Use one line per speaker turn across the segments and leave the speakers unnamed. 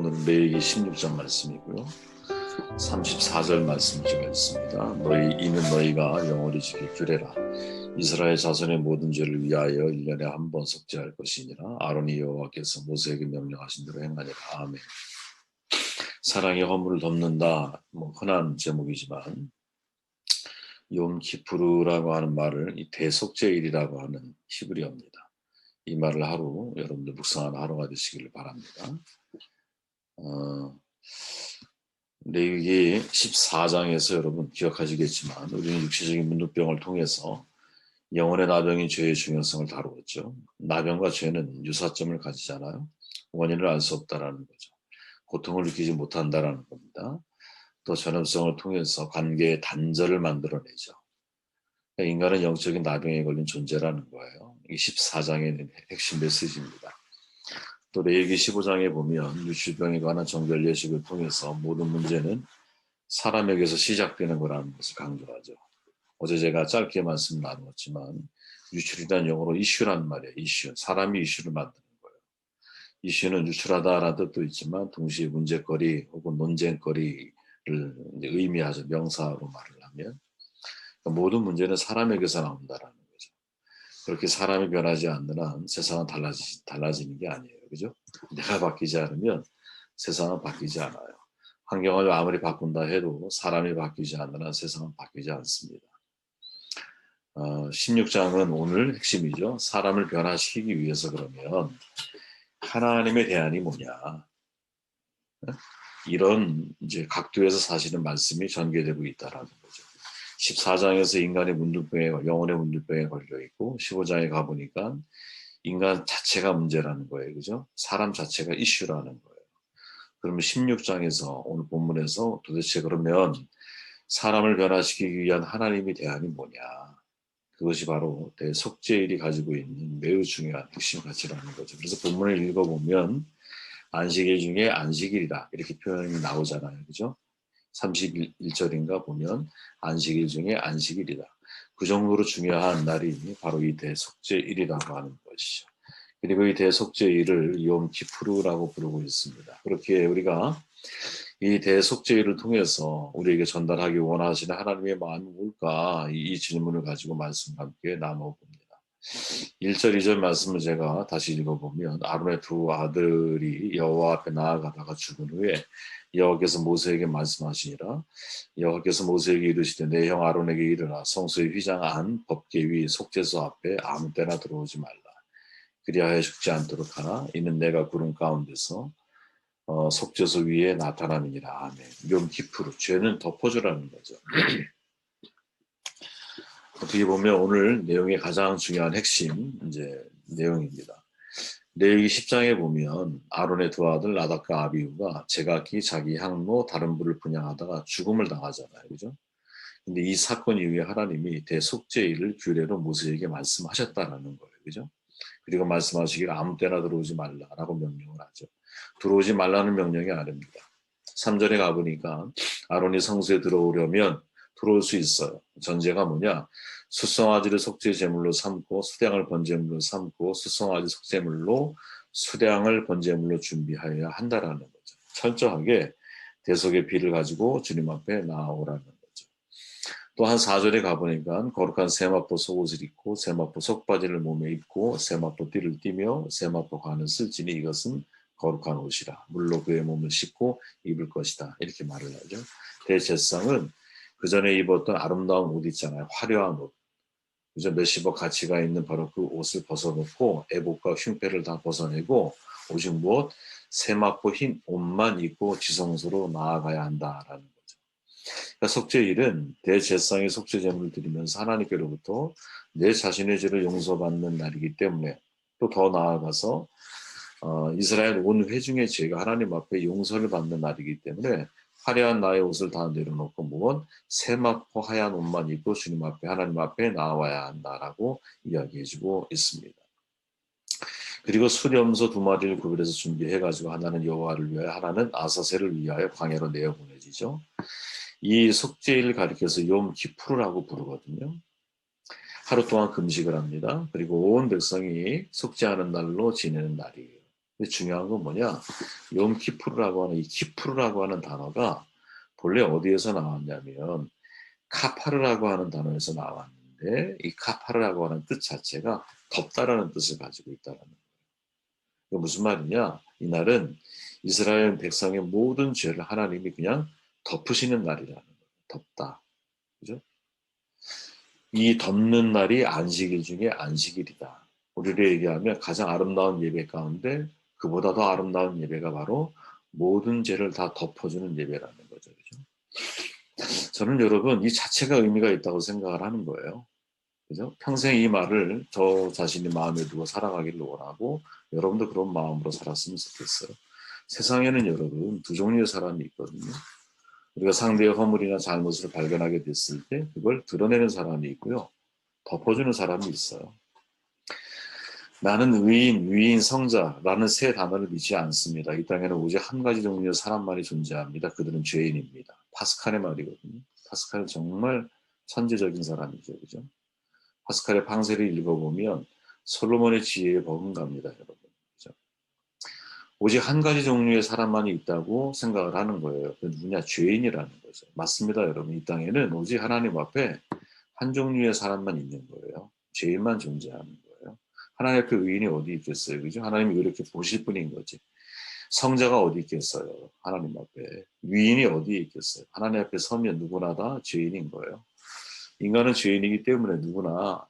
오늘은 레위기 16장 말씀이고요. 34절 말씀을 제가 읽습니다. 이는 너희가 영원히 지킬 규례라. 이스라엘 자손의 모든 죄를 위하여 1년에 한 번 속죄할 것이니라. 아론이 여호와께서 모세에게 명령하신 대로 행하니라. 아멘. 사랑의 허물을 덮는다. 흔한 제목이지만 욤키푸르라고 하는 말을 이 대속죄일이라고 하는 히브리어입니다. 이 말을 하루 여러분들 묵상하는 하루가 되시기를 바랍니다. 레위기 14장에서 여러분 기억하시겠지만 우리는 육체적인 문둥병을 통해서 영혼의 나병인 죄의 중요성을 다루었죠. 나병과 죄는 유사점을 가지잖아요. 원인을 알 수 없다라는 거죠. 고통을 느끼지 못한다라는 겁니다. 또 전염성을 통해서 관계의 단절을 만들어내죠. 그러니까 인간은 영적인 나병에 걸린 존재라는 거예요. 이게 14장의 핵심 메시지입니다. 또 레위기 15장에 보면 유출병에 관한 정결 예식을 통해서 모든 문제는 사람에게서 시작되는 거라는 것을 강조하죠. 어제 제가 짧게 말씀 나누었지만 유출이란 영어로 이슈란 말이에요. 이슈. 사람이 이슈를 만드는 거예요. 이슈는 유출하다라는 뜻도 있지만 동시에 문제거리 혹은 논쟁거리를 의미하죠. 명사로 말을 하면. 그러니까 모든 문제는 사람에게서 나온다라는 거죠. 그렇게 사람이 변하지 않는 한 세상은 달라지는 게 아니에요. 그죠? 내가 바뀌지 않으면 세상은 바뀌지 않아요. 환경을 아무리 바꾼다 해도 사람이 바뀌지 않는 한 세상은 바뀌지 않습니다. 16장은 오늘 핵심이죠. 사람을 변화시키기 위해서 그러면 하나님의 대안이 뭐냐. 이런 이제 각도에서 사실은 말씀이 전개되고 있다라는 거죠. 14장에서 인간의 문둥병에, 영혼의 문둥병에 걸려 있고 15장에 가보니까 인간 자체가 문제라는 거예요. 그죠? 사람 자체가 이슈라는 거예요. 그러면 16장에서 오늘 본문에서 도대체 그러면 사람을 변화시키기 위한 하나님의 대안이 뭐냐. 그것이 바로 대속죄일이 가지고 있는 매우 중요한 핵심 가치라는 거죠. 그래서 본문을 읽어보면 안식일 중에 안식일이다 이렇게 표현이 나오잖아요. 그죠? 31절인가 보면 안식일 중에 안식일이다. 그 정도로 중요한 날이 바로 이 대속죄일이라고 하는 것이죠. 그리고 이 대속죄일을 욤키푸르라고 부르고 있습니다. 그렇게 우리가 이 대속죄일을 통해서 우리에게 전달하기 원하시는 하나님의 마음이 뭘까? 이 질문을 가지고 말씀과 함께 나눠봅니다. 1절, 2절 말씀을 제가 다시 읽어보면 아론의 두 아들이 여호와 앞에 나아가다가 죽은 후에 여호와께서 모세에게 말씀하시니라. 여호와께서 모세에게 이르시되 내 형 아론에게 이르라. 성소의 휘장 안 법궤 위 속죄소 앞에 아무 때나 들어오지 말라. 그리하여 죽지 않도록 하라. 이는 내가 구름 가운데서 속죄소 위에 나타나느니라. 아멘. 욤키푸르 죄는 덮어주라는 거죠. 어떻게 보면 오늘 내용의 가장 중요한 핵심 내용입니다. 레위기 10장에 보면 아론의 두 아들 나답과 아비후가 제각기 자기 향로 다른 불을 분향하다가 죽음을 당하잖아요. 그죠? 근데 이 사건 이후에 하나님이 대속죄일을 규례로 모세에게 말씀하셨다라는 거예요. 그죠? 그리고 말씀하시기를 아무 때나 들어오지 말라라고 명령을 하죠. 들어오지 말라는 명령이 아닙니다. 3절에 가보니까 아론이 성소에 들어오려면 들어올 수 있어요. 전제가 뭐냐? 수송아지를 속죄 제물로 삼고 수량을 번제물로 삼고 수송아지 속죄물로 수량을 번제물로 준비하여야 한다라는 거죠. 철저하게 대속의 피를 가지고 주님 앞에 나아오라는 거죠. 또 한 4절에 가보니까 거룩한 세마포 속옷을 입고 세마포 속바지를 몸에 입고 세마포 띠를 띠며 세마포 관을 쓸지니 이것은 거룩한 옷이라. 물로 그의 몸을 씻고 입을 것이다. 이렇게 말을 하죠. 대제사장은 그 전에 입었던 아름다운 옷 있잖아요. 화려한 옷. 그죠? 몇십억 가치가 있는 바로 그 옷을 벗어놓고 에봇과 흉패를 다 벗어내고 오직 무엇? 세마포 흰 옷만 입고 지성소로 나아가야 한다라는 거죠. 그러니까 속죄일은 대제사장의 속죄 제물을 드리면서 하나님께로부터 내 자신의 죄를 용서받는 날이기 때문에 또 더 나아가서 이스라엘 온 회중의 죄가 하나님 앞에 용서를 받는 날이기 때문에 화려한 나의 옷을 다 내려놓고 무언 세마포 하얀 옷만 입고 주님 앞에 하나님 앞에 나와야 한다라고 이야기해주고 있습니다. 그리고 수렴소 두 마리를 구별해서 준비해가지고 하나는 여호와를 위하여 하나는 아사셀을 위하여 광야로 내어보내지죠. 이 속죄일을 가리켜서 욤키푸르라고 부르거든요. 하루 동안 금식을 합니다. 그리고 온 백성이 속죄하는 날로 지내는 날이에요. 근데 중요한 건 뭐냐? 욤키푸르라고 하는 이 키푸르라고 하는 단어가 본래 어디에서 나왔냐면 카파르라고 하는 단어에서 나왔는데 이 카파르라고 하는 뜻 자체가 덮다라는 뜻을 가지고 있다는 거예요. 이게 무슨 말이냐? 이날은 이스라엘 백성의 모든 죄를 하나님이 그냥 덮으시는 날이라는 거예요. 덮다. 그죠? 이 덮는 날이 안식일 중에 안식일이다. 우리를 얘기하면 가장 아름다운 예배 가운데 그보다 더 아름다운 예배가 바로 모든 죄를 다 덮어주는 예배라는 거죠. 그죠? 저는 여러분 이 자체가 의미가 있다고 생각을 하는 거예요. 그죠? 평생 이 말을 저 자신이 마음에 두고 살아가기를 원하고 여러분도 그런 마음으로 살았으면 좋겠어요. 세상에는 여러분 두 종류의 사람이 있거든요. 우리가 상대의 허물이나 잘못을 발견하게 됐을 때 그걸 드러내는 사람이 있고요. 덮어주는 사람이 있어요. 나는 의인, 위인, 성자라는 세 단어를 믿지 않습니다. 이 땅에는 오직 한 가지 종류의 사람만이 존재합니다. 그들은 죄인입니다. 파스칼의 말이거든요. 파스칼은 정말 천재적인 사람이죠. 그죠? 파스칼의 방세를 읽어보면 솔로몬의 지혜에 버금갑니다. 여러분. 그죠? 오직 한 가지 종류의 사람만이 있다고 생각을 하는 거예요. 그 누구냐? 죄인이라는 거죠. 맞습니다. 여러분. 이 땅에는 오직 하나님 앞에 한 종류의 사람만 있는 거예요. 죄인만 존재하는 거예요. 하나님 앞에 의인이 어디 있겠어요. 그죠? 하나님이 이렇게 보실 뿐인 거지. 성자가 어디 있겠어요. 하나님 앞에. 위인이 어디에 있겠어요. 하나님 앞에 서면 누구나 다 죄인인 거예요. 인간은 죄인이기 때문에 누구나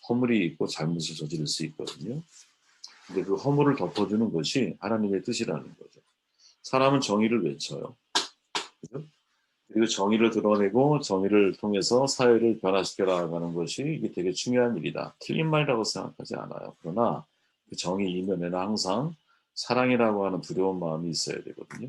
허물이 있고 잘못을 저지를 수 있거든요. 근데 그 허물을 덮어주는 것이 하나님의 뜻이라는 거죠. 사람은 정의를 외쳐요. 그죠? 그리고 정의를 드러내고 정의를 통해서 사회를 변화시켜 나가는 것이 이게 되게 중요한 일이다. 틀린 말이라고 생각하지 않아요. 그러나 그 정의 이면에는 항상 사랑이라고 하는 두려운 마음이 있어야 되거든요.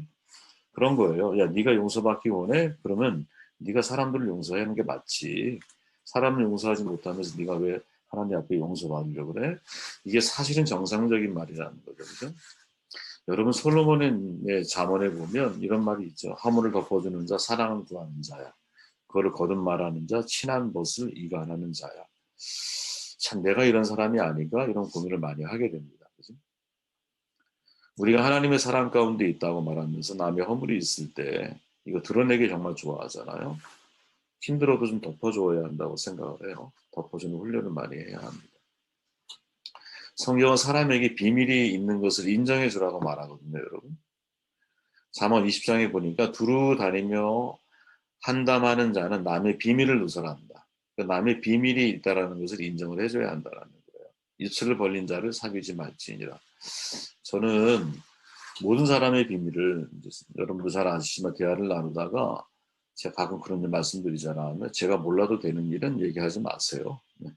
그런 거예요. 야, 네가 용서받기 원해? 그러면 네가 사람들을 용서하는 게 맞지. 사람을 용서하지 못하면서 네가 왜 하나님 앞에 용서받으려고 그래? 이게 사실은 정상적인 말이라는 거죠. 그죠? 여러분 솔로몬의 잠언에 보면 이런 말이 있죠. 허물을 덮어주는 자, 사랑을 구하는 자야. 그거를 거듭 말하는 자, 친한 것을 이간하는 자야. 참 내가 이런 사람이 아닌가 이런 고민을 많이 하게 됩니다. 그죠? 우리가 하나님의 사랑 가운데 있다고 말하면서 남의 허물이 있을 때 이거 드러내기 정말 좋아하잖아요. 힘들어도 좀 덮어줘야 한다고 생각을 해요. 덮어주는 훈련을 많이 해야 합니다. 성경은 사람에게 비밀이 있는 것을 인정해 주라고 말하거든요, 여러분. 잠언 20장에 보니까 두루 다니며 한담하는 자는 남의 비밀을 누설한다. 그러니까 남의 비밀이 있다라는 것을 인정을 해줘야 한다는 거예요. 입술을 벌린 자를 사귀지 말지니라. 저는 모든 사람의 비밀을 여러분도 잘 아시지만 대화를 나누다가 제가 가끔 그런 일 말씀드리잖아요. 제가 몰라도 되는 일은 얘기하지 마세요. 네.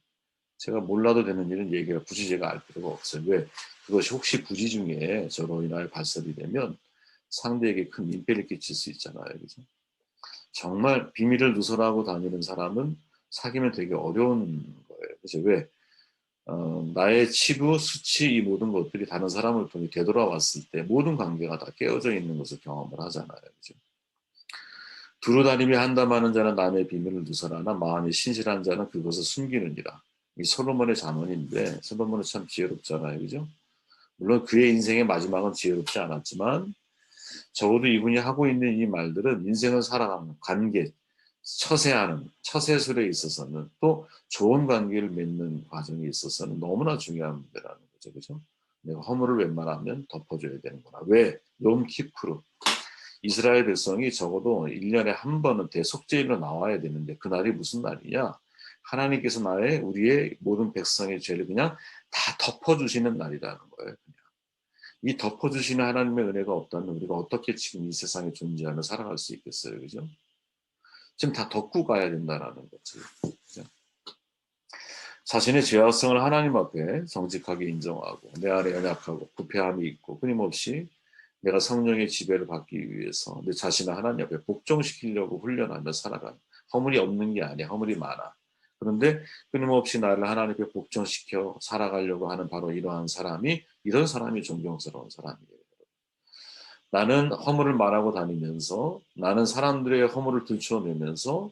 제가 몰라도 되는 일은 얘기가 굳이 제가 알 필요가 없어요. 왜? 그것이 혹시 부지 중에 저로 인하여 발설이 되면 상대에게 큰 민폐를 끼칠 수 있잖아요. 그죠? 정말 비밀을 누설하고 다니는 사람은 사귀면 되게 어려운 거예요. 그죠? 왜? 나의 치부, 수치 이 모든 것들이 다른 사람을 통해 되돌아왔을 때 모든 관계가 다 깨어져 있는 것을 경험을 하잖아요. 그죠? 두루다니며 한담하는 자는 남의 비밀을 누설하나 마음이 신실한 자는 그것을 숨기느니라. 이 솔로몬의 잠언인데 솔로몬은 참 지혜롭잖아요. 그죠? 물론 그의 인생의 마지막은 지혜롭지 않았지만 적어도 이분이 하고 있는 이 말들은 인생을 살아가는 관계, 처세하는 처세술에 있어서는 또 좋은 관계를 맺는 과정에 있어서는 너무나 중요한 문제라는 거죠. 그죠? 내가 허물을 웬만하면 덮어줘야 되는구나. 왜? 롬키프르. 이스라엘 백성이 적어도 1년에 한 번은 대속죄일로 나와야 되는데 그날이 무슨 날이냐? 하나님께서 우리의 모든 백성의 죄를 그냥 다 덮어주시는 날이라는 거예요. 그냥. 이 덮어주시는 하나님의 은혜가 없다면 우리가 어떻게 지금 이 세상에 존재하며 살아갈 수 있겠어요. 그죠? 지금 다 덮고 가야 된다는 거지. 그죠? 자신의 죄악성을 하나님 앞에 정직하게 인정하고 내 안에 연약하고 부패함이 있고 끊임없이 내가 성령의 지배를 받기 위해서 내 자신을 하나님 앞에 복종시키려고 훈련하며 살아가는 허물이 없는 게 아니야. 허물이 많아. 그런데 끊임없이 나를 하나님 앞에 복종시켜 살아가려고 하는 바로 이런 사람이 존경스러운 사람이에요. 나는 허물을 말하고 다니면서 나는 사람들의 허물을 들춰내면서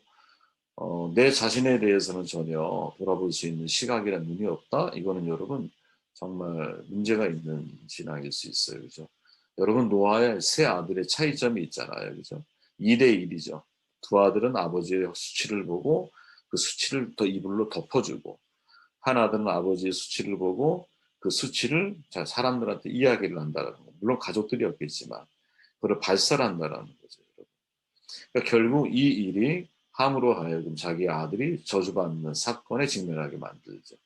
내 자신에 대해서는 전혀 돌아볼 수 있는 시각이나 눈이 없다. 이거는 여러분 정말 문제가 있는 신앙일 수 있어요. 그죠? 여러분, 노아의 세 아들의 차이점이 있잖아요. 그죠? 2대 1이죠. 두 아들은 아버지의 수치를 보고 그 수치를 더 이불로 덮어주고, 한 아들은 아버지의 수치를 보고 그 수치를 사람들한테 이야기를 한다는 거. 물론 가족들이었겠지만 그걸 발설한다는 거죠. 그러니까 결국 이 일이 함으로 하여금 자기 아들이 저주받는 사건에 직면하게 만들죠.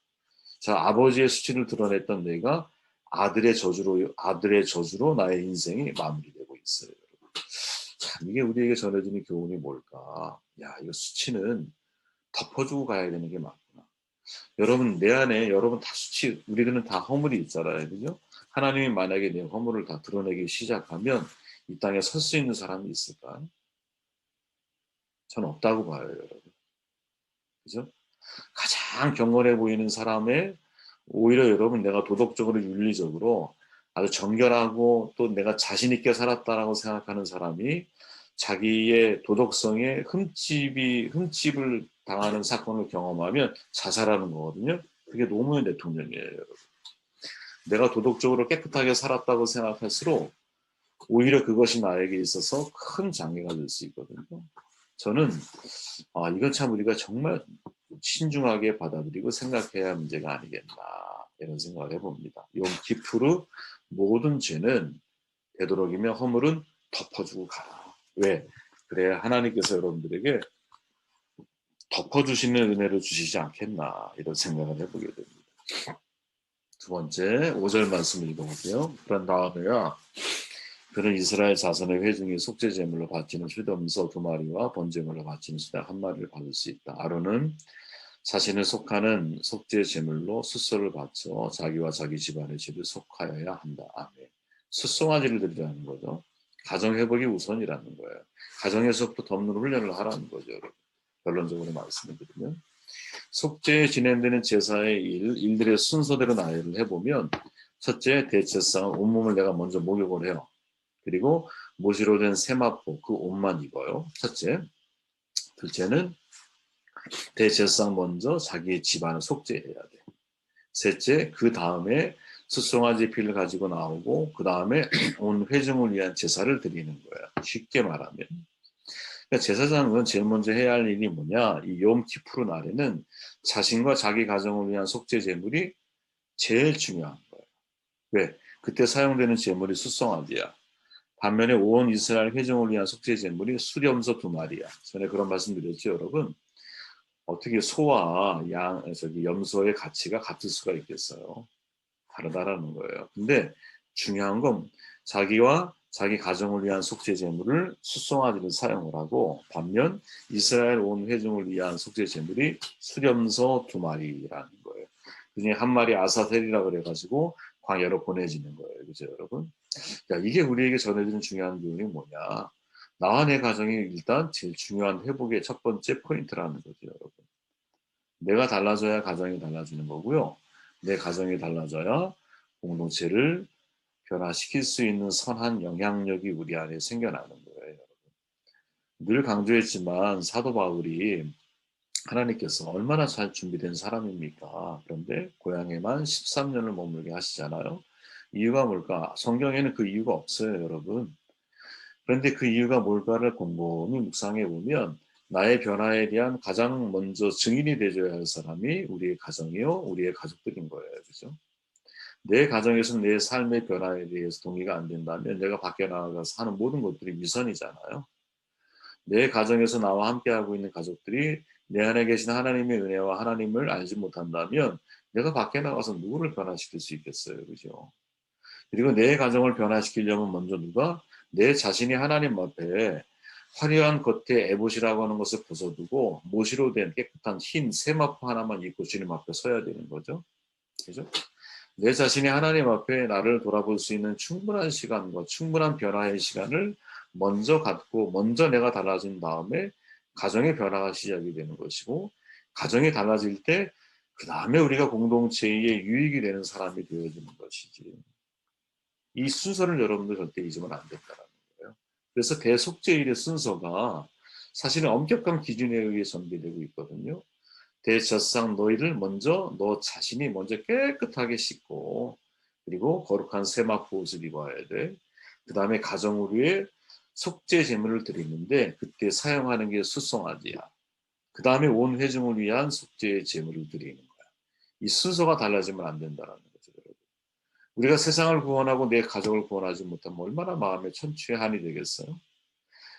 자, 아버지의 수치를 드러냈던 내가 아들의 저주로 나의 인생이 마무리되고 있어요. 참, 이게 우리에게 전해지는 교훈이 뭘까? 야, 이거 수치는 덮어주고 가야 되는 게 맞구나. 여러분, 내 안에 여러분 다 우리들은 다 허물이 있잖아요. 그죠? 하나님이 만약에 내 허물을 다 드러내기 시작하면 이 땅에 설 수 있는 사람이 있을까? 저는 없다고 봐요, 여러분. 그죠? 가장 경건해 보이는 사람의 오히려 여러분 내가 도덕적으로 윤리적으로 아주 정결하고 또 내가 자신 있게 살았다라고 생각하는 사람이 자기의 도덕성에 흠집을 당하는 사건을 경험하면 자살하는 거거든요. 그게 노무현 대통령이에요, 여러분. 내가 도덕적으로 깨끗하게 살았다고 생각할수록 오히려 그것이 나에게 있어서 큰 장애가 될 수 있거든요. 저는 이건 참 우리가 정말 신중하게 받아들이고 생각해야 할 문제가 아니겠나 이런 생각을 해봅니다. 욤키푸르 모든 죄는 되도록이면 허물은 덮어주고 가라. 왜? 그래야 하나님께서 여러분들에게 덮어주시는 은혜를 주시지 않겠나 이런 생각을 해보게 됩니다. 두 번째 5절 말씀을 읽어볼게요. 그런 다음에야 그는 이스라엘 자손의 회중이 속죄 제물로 바치는 수염소 2마리와 번제물로 바치는 수달 1마리를 받을 수 있다. 아론은 자신을 속하는 속죄 제물로 숫소를 바쳐 자기와 자기 집안의 죄를 속하여야 한다. 아멘. 숫송아지를 드리라는 거죠. 가정 회복이 우선이라는 거예요. 가정에서부터 덮는 훈련을 하라는 거죠. 여러분. 결론적으로 말씀을 드리면 속죄에 진행되는 제사의 일들의 순서대로 나열을 해보면 첫째 대제사장은 온몸을 내가 먼저 목욕을 해요. 그리고 모시로 된 세마포 그 옷만 입어요. 첫째. 둘째는 대제사장 먼저 자기의 집안을 속죄해야 돼. 셋째, 그 다음에 숫송아지 피를 가지고 나오고 그 다음에 온 회중을 위한 제사를 드리는 거야. 쉽게 말하면. 그러니까 제사장은 제일 먼저 해야 할 일이 뭐냐? 이 욤키푸르 날에는 자신과 자기 가정을 위한 속죄 제물이 제일 중요한 거예요. 왜? 그때 사용되는 제물이 숫송아지야. 반면에 온 이스라엘 회중을 위한 속죄 제물이 수렴소 2마리야. 전에 그런 말씀 드렸죠, 여러분. 어떻게 소와 염소의 가치가 같을 수가 있겠어요? 다르다라는 거예요. 근데 중요한 건 자기와 자기 가정을 위한 속죄 제물을 숫송아지를 사용을 하고 반면 이스라엘 온 회중을 위한 속죄 제물이 수렴소 2마리라는 거예요. 그중에 1마리 아사셀이라 그래가지고 광야로 보내지는 거예요. 그죠, 여러분? 그러니까 이게 우리에게 전해지는 중요한 교훈이 뭐냐? 나와 내 가정이 일단 제일 중요한 회복의 첫 번째 포인트라는 거죠, 여러분. 내가 달라져야 가정이 달라지는 거고요. 내 가정이 달라져야 공동체를 변화시킬 수 있는 선한 영향력이 우리 안에 생겨나는 거예요. 늘 강조했지만 사도 바울이 하나님께서 얼마나 잘 준비된 사람입니까? 그런데 고향에만 13년을 머물게 하시잖아요. 이유가 뭘까? 성경에는 그 이유가 없어요, 여러분. 그런데 그 이유가 뭘까를 곰곰이 묵상해 보면 나의 변화에 대한 가장 먼저 증인이 되줘야 할 사람이 우리의 가정이요, 우리의 가족들인 거예요. 그죠? 내 가정에서 내 삶의 변화에 대해서 동의가 안 된다면 내가 밖에 나가서 하는 모든 것들이 위선이잖아요. 내 가정에서 나와 함께하고 있는 가족들이 내 안에 계신 하나님의 은혜와 하나님을 알지 못한다면 내가 밖에 나가서 누구를 변화시킬 수 있겠어요. 그죠? 그리고 내 가정을 변화시키려면 먼저 누가? 내 자신이 하나님 앞에 화려한 겉에 에봇이라고 하는 것을 벗어두고 모시로 된 깨끗한 흰 세마포 하나만 입고 주님 앞에 서야 되는 거죠. 그죠? 내 자신이 하나님 앞에 나를 돌아볼 수 있는 충분한 시간과 충분한 변화의 시간을 먼저 갖고 먼저 내가 달라진 다음에 가정의 변화가 시작이 되는 것이고 가정이 달라질 때 그 다음에 우리가 공동체의 유익이 되는 사람이 되어지는 것이지. 이 순서를 여러분들 절대 잊으면 안 된다는 거예요. 그래서 대속죄일의 순서가 사실은 엄격한 기준에 의해 전개되고 있거든요. 대제사장 너희를 먼저 너 자신이 먼저 깨끗하게 씻고 그리고 거룩한 세마포 옷을 입어야 돼. 그 다음에 가정을 위해 속죄 제물을 드리는데 그때 사용하는 게 수송아지야. 그 다음에 온 회중을 위한 속죄 제물을 드리는 거야. 이 순서가 달라지면 안 된다는 거죠. 여러분. 우리가 세상을 구원하고 내 가족을 구원하지 못하면 얼마나 마음에 천추의 한이 되겠어요?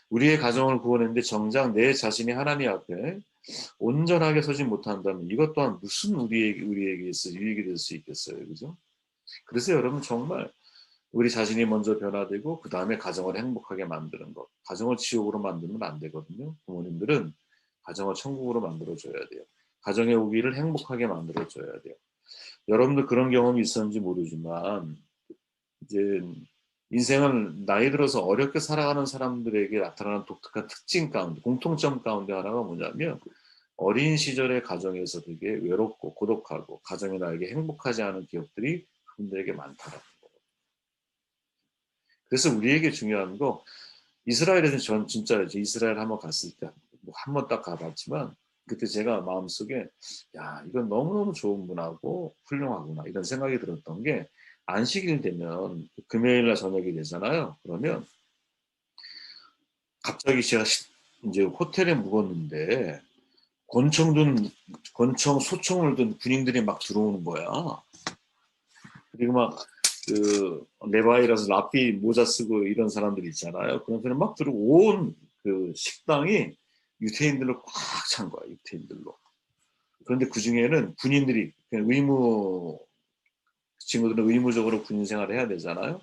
우리의 가정을 구원했는데 정작 내 자신이 하나님 앞에 온전하게 서지 못한다면 이것 또한 무슨 우리에게 있어 유익이 될 수 있겠어요, 그죠? 그래서 여러분 정말 우리 자신이 먼저 변화되고 그 다음에 가정을 행복하게 만드는 것. 가정을 지옥으로 만들면 안 되거든요. 부모님들은 가정을 천국으로 만들어줘야 돼요. 가정의 우기를 행복하게 만들어줘야 돼요. 여러분들 그런 경험이 있었는지 모르지만 이제 인생을 나이 들어서 어렵게 살아가는 사람들에게 나타나는 독특한 특징 가운데 공통점 가운데 하나가 뭐냐면 어린 시절의 가정에서 되게 외롭고 고독하고 가정이 나에게 행복하지 않은 기억들이 그분들에게 많다라는 거예요. 그래서 우리에게 중요한 거 이스라엘에서 전 진짜 이스라엘 한번 갔을 때 뭐 한 번 딱 가봤지만 그때 제가 마음속에 야 이건 너무너무 좋은 문화고 훌륭하구나 이런 생각이 들었던 게 안식일 되면 금요일 날 저녁이 되잖아요. 그러면 갑자기 제가 이제 호텔에 묵었는데 권총 소총을 든 군인들이 막 들어오는 거야. 그리고 막 그 네바이라서 라피 모자 쓰고 이런 사람들 있잖아요. 그런 사람이 막 들어오고 온 그 식당이 유태인들로 꽉 찬 거야. 유태인들로. 그런데 그 중에는 군인들이 그냥 친구들은 의무적으로 군인 생활을 해야 되잖아요.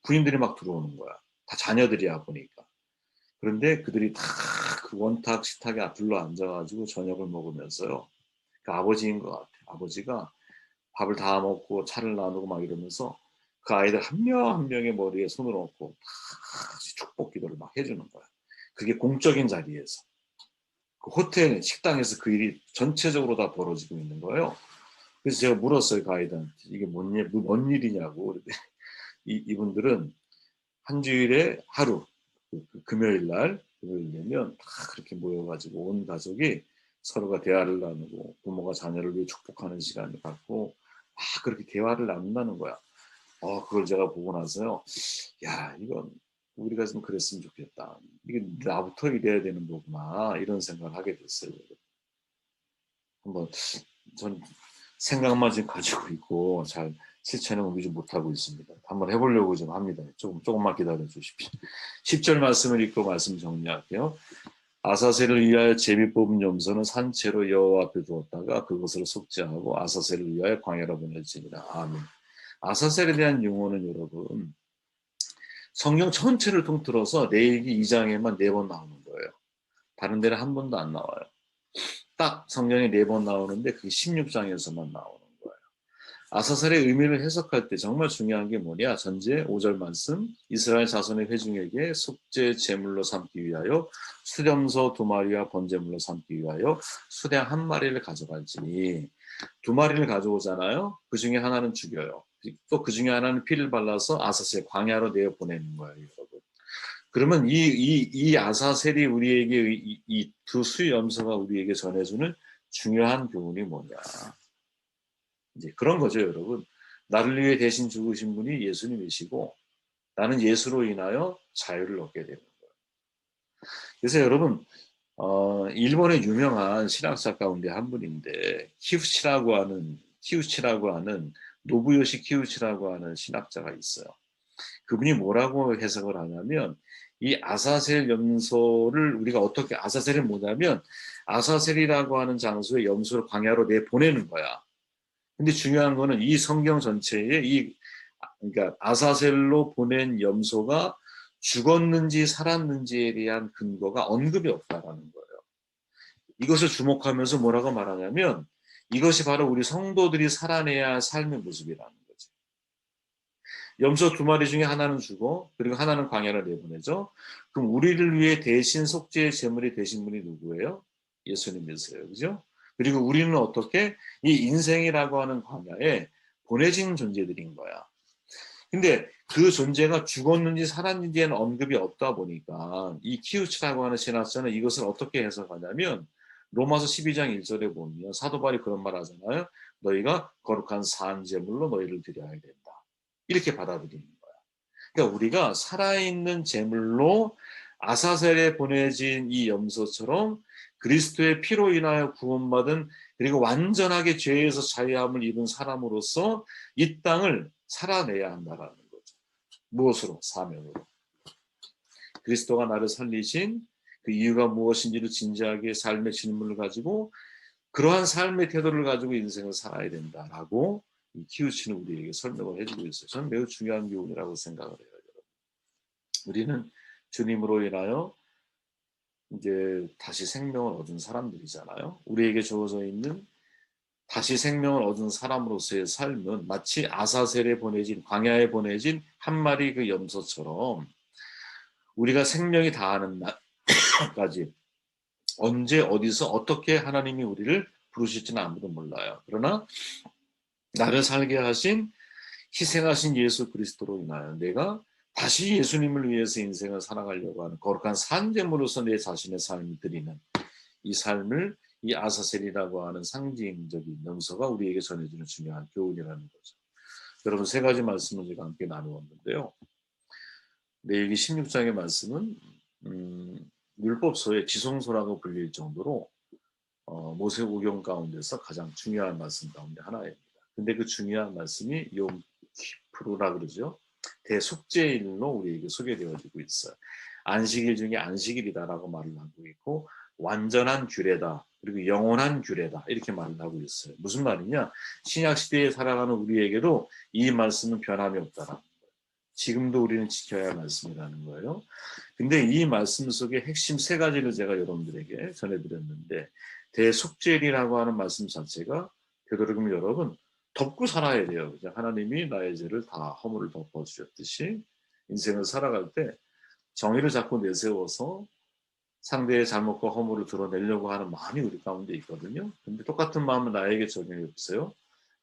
군인들이 막 들어오는 거야. 다 자녀들이야 보니까. 그런데 그들이 다 그 원탁 식탁에 앞둘러 앉아가지고 저녁을 먹으면서요. 그 아버지인 것 같아. 아버지가 밥을 다 먹고 차를 나누고 막 이러면서 그 아이들 한 명 한 명의 머리에 손을 얹고 다 축복 기도를 막 해주는 거야. 그게 공적인 자리에서. 그 호텔 식당에서 그 일이 전체적으로 다 벌어지고 있는 거예요. 그래서 제가 물었어요. 그 아이들한테. 이게 뭔 일이냐고. 이분들은 한 주일에 하루, 금요일 날, 금요일 되면 다 그렇게 모여가지고 온 가족이 서로가 대화를 나누고 부모가 자녀를 위해 축복하는 시간을 갖고 막 그렇게 대화를 나눈다는 거야. 그걸 제가 보고 나서요. 야, 이건 우리가 좀 그랬으면 좋겠다. 이게 나부터 이래야 되는 거구나. 이런 생각을 하게 됐어요. 한번 전 생각만 지금 가지고 있고 잘 실천은 우리 못하고 있습니다. 한번 해보려고 좀 합니다. 조금만 기다려 주십시오. 10절 말씀을 읽고 말씀 정리할게요. 아사셀을 위하여 제비 뽑은 염소는 산채로 여호와 앞에 두었다가 그것을 속죄하고 아사셀을 위하여 광야로 보낼지니라. 아멘. 아사셀에 대한 용어는 여러분 성경 전체를 통틀어서 레위기 2장에만 4번 나오는 거예요. 다른 데는 한 번도 안 나와요. 딱 성경에 4번 나오는데 그게 16장에서만 나오는 거예요. 아사셀의 의미를 해석할 때 정말 중요한 게 뭐냐? 전제 5절 말씀 이스라엘 자손의 회중에게 속죄 제물로 삼기 위하여 수렴소 2마리와 번제물로 삼기 위하여 수량 1마리를 가져갈지니 2마리를 가져오잖아요. 그 중에 하나는 죽여요. 또 그 중에 하나는 피를 발라서 아사셀 광야로 내어 보내는 거예요, 여러분. 그러면 이 아사셀이 우리에게 이 두 수염소가 우리에게 전해주는 중요한 교훈이 뭐냐? 이제 그런 거죠, 여러분. 나를 위해 대신 죽으신 분이 예수님이시고 나는 예수로 인하여 자유를 얻게 되는 거예요. 그래서 여러분, 일본의 유명한 신학자 가운데 한 분인데 키우치라고 하는 노부요시 키우치라고 하는 신학자가 있어요. 그분이 뭐라고 해석을 하냐면 이 아사셀 염소를 우리가 어떻게 아사셀은 뭐냐면 아사셀이라고 하는 장소에 염소를 광야로 내보내는 거야. 근데 중요한 거는 이 성경 전체에 그러니까 아사셀로 보낸 염소가 죽었는지 살았는지에 대한 근거가 언급이 없다라는 거예요. 이것을 주목하면서 뭐라고 말하냐면 이것이 바로 우리 성도들이 살아내야 할 삶의 모습이라는 거지. 염소 2마리 중에 하나는 죽어 그리고 하나는 광야로 내보내죠. 그럼 우리를 위해 대신 속죄의 제물이 되신 분이 누구예요? 예수님이세요. 그죠? 그리고 우리는 어떻게 이 인생이라고 하는 광야에 보내진 존재들인 거야. 근데 그 존재가 죽었는지 살았는지에는 언급이 없다 보니까 이 키우치라고 하는 신학자는 이것을 어떻게 해석하냐면 로마서 12장 1절에 보면 사도 바울이 그런 말 하잖아요. 너희가 거룩한 산 제물로 너희를 드려야 된다. 이렇게 받아들이는 거야. 그러니까 우리가 살아있는 제물로 아사셀에 보내진 이 염소처럼 그리스도의 피로 인하여 구원받은, 그리고 완전하게 죄에서 자유함을 입은 사람으로서 이 땅을 살아내야 한다라는 거죠. 무엇으로? 사명으로. 그리스도가 나를 살리신 그 이유가 무엇인지를 진지하게 삶의 질문을 가지고 그러한 삶의 태도를 가지고 인생을 살아야 된다라고 키우치는 우리에게 설명을 해주고 있어요. 저는 매우 중요한 교훈이라고 생각을 해요. 우리는 주님으로 인하여 이제 다시 생명을 얻은 사람들이잖아요. 우리에게 주어져 있는 다시 생명을 얻은 사람으로서의 삶은 마치 아사셀에 보내진, 광야에 보내진 한 마리 그 염소처럼 우리가 생명이 다하는 날까지 언제 어디서 어떻게 하나님이 우리를 부르실지는 아무도 몰라요. 그러나 나를 살게 하신, 희생하신 예수 그리스도로 인하여 내가 다시 예수님을 위해서 인생을 살아가려고 하는 거룩한 산재물로서 내 자신의 삶을 드리는 이 삶을, 이 아사셀이라고 하는 상징적인 명서가 우리에게 전해주는 중요한 교훈이라는 거죠. 여러분, 세 가지 말씀을 제가 함께 나누었는데요. 레위기 16장의 말씀은 율법서의 지성소라고 불릴 정도로 모세오경 가운데서 가장 중요한 말씀 가운데 하나입니다. 근데 그 중요한 말씀이 욤키푸르라 그러죠. 대속죄일로 우리에게 소개되어지고 있어요. 안식일 중에 안식일이다라고 말을 하고 있고, 완전한 규례다, 그리고 영원한 규례다, 이렇게 말을 하고 있어요. 무슨 말이냐? 신약 시대에 살아가는 우리에게도 이 말씀은 변함이 없다라는 거예요. 지금도 우리는 지켜야 할 말씀이라는 거예요. 근데 이 말씀 속에 핵심 세 가지를 제가 여러분들에게 전해드렸는데, 대속죄일이라고 하는 말씀 자체가 되도록이면 여러분 덮고 살아야 돼요. 그죠? 하나님이 나의 죄를 다 허물을 덮어주셨듯이 인생을 살아갈 때 정의를 자꾸 내세워서 상대의 잘못과 허물을 드러내려고 하는 마음이 우리 가운데 있거든요. 근데 똑같은 마음을 나에게 적용해 보세요.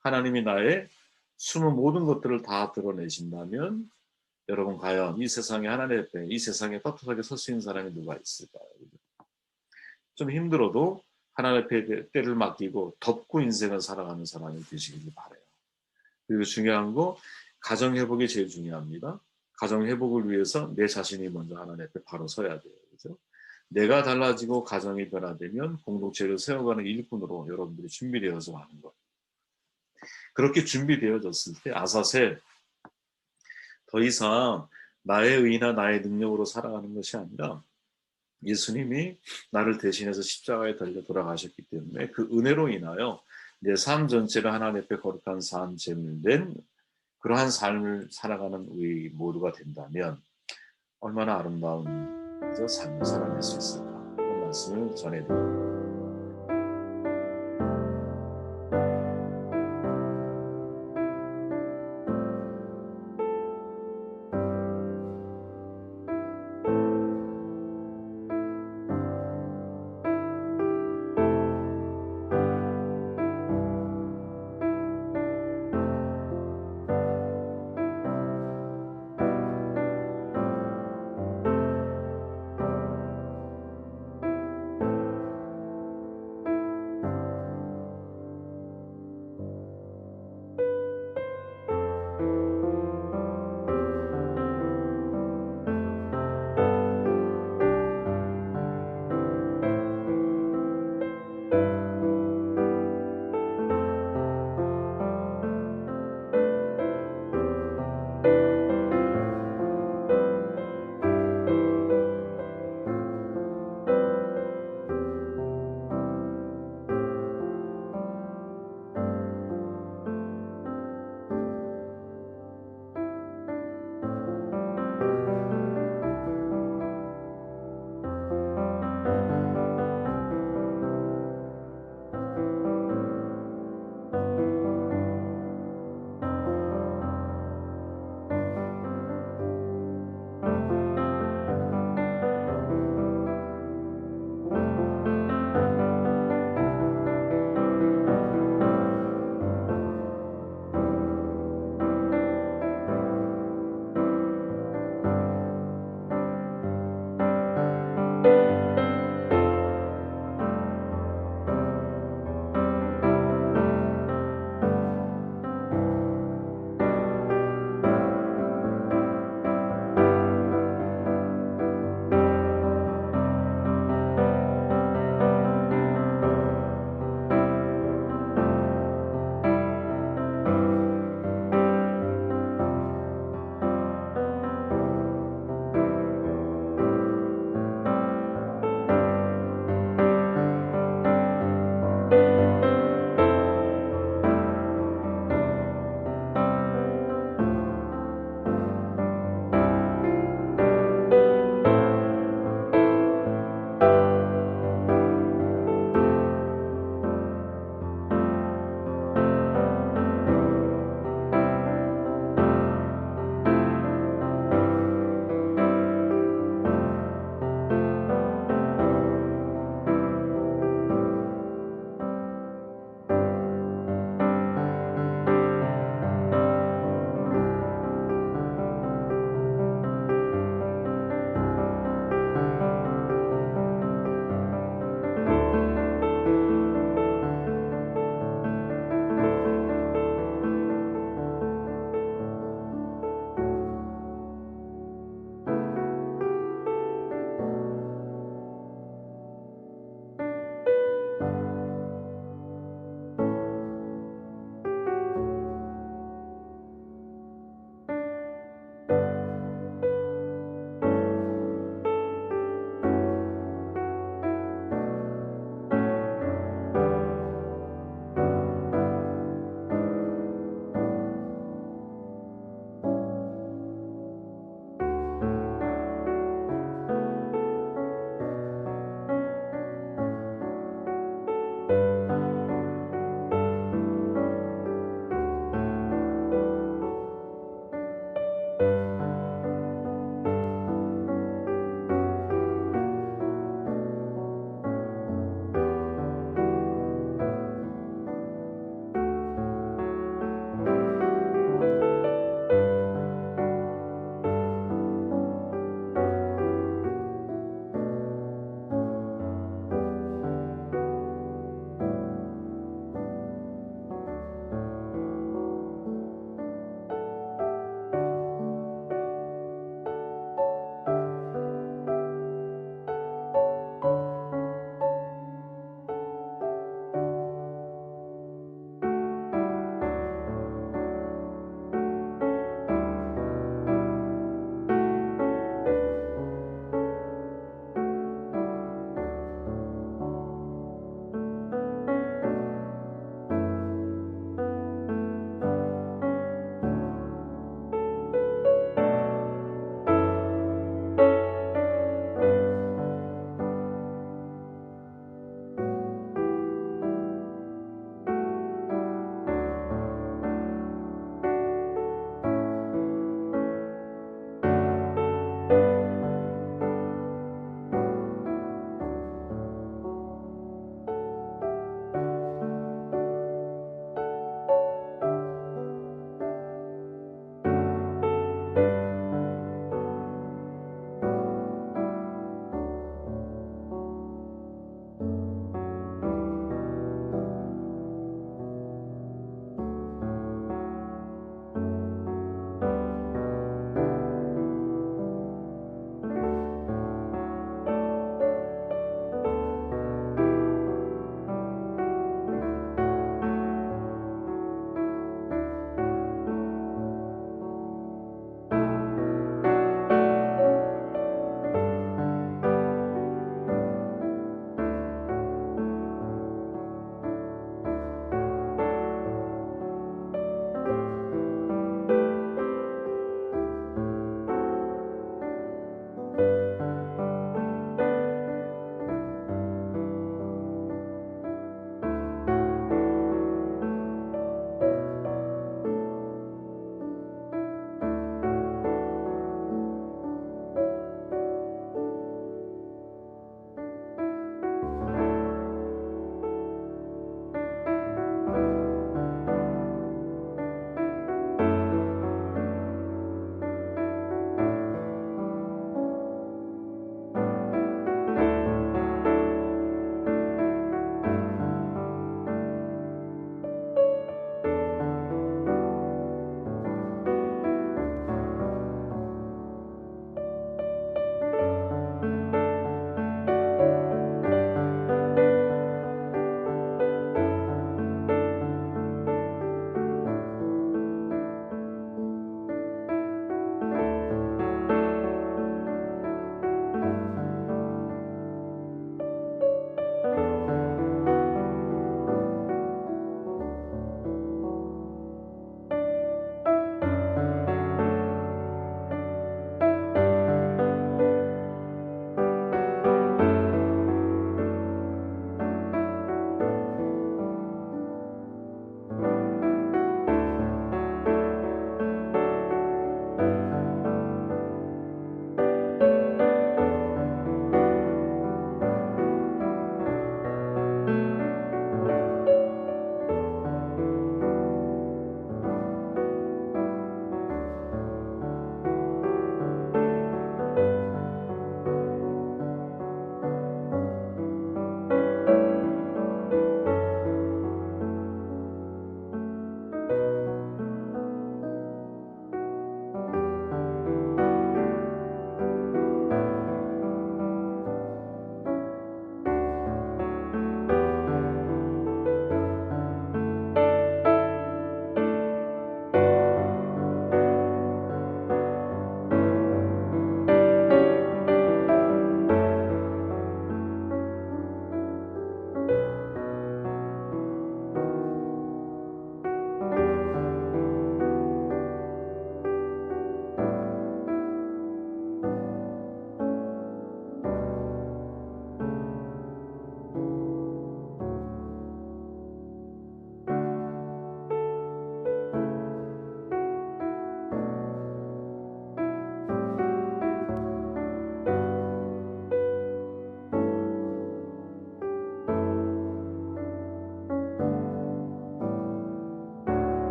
하나님이 나의 숨은 모든 것들을 다 드러내신다면 여러분, 과연 이 세상에, 하나님 앞에 이 세상에 떳떳하게 설 수 있는 사람이 누가 있을까요? 좀 힘들어도 하나님 앞에 때를 맡기고 덮고 인생을 살아가는 사람이 되시길 바라요. 그리고 중요한 거, 가정 회복이 제일 중요합니다. 가정 회복을 위해서 내 자신이 먼저 하나님 앞에 바로 서야 돼요. 그죠? 내가 달라지고 가정이 변화되면 공동체를 세워가는 일꾼으로 여러분들이 준비되어서 하는 것. 그렇게 준비되어졌을 때 아사셀, 더 이상 나의 의나 나의 능력으로 살아가는 것이 아니라 예수님이 나를 대신해서 십자가에 달려 돌아가셨기 때문에 그 은혜로 인하여 내 삶 전체를 하나님 앞에 거룩한 산 제물 된 그러한 삶을 살아가는 우리 모두가 된다면 얼마나 아름다운 삶을 살아낼 수 있을까, 그런 말씀을 전해드립니다.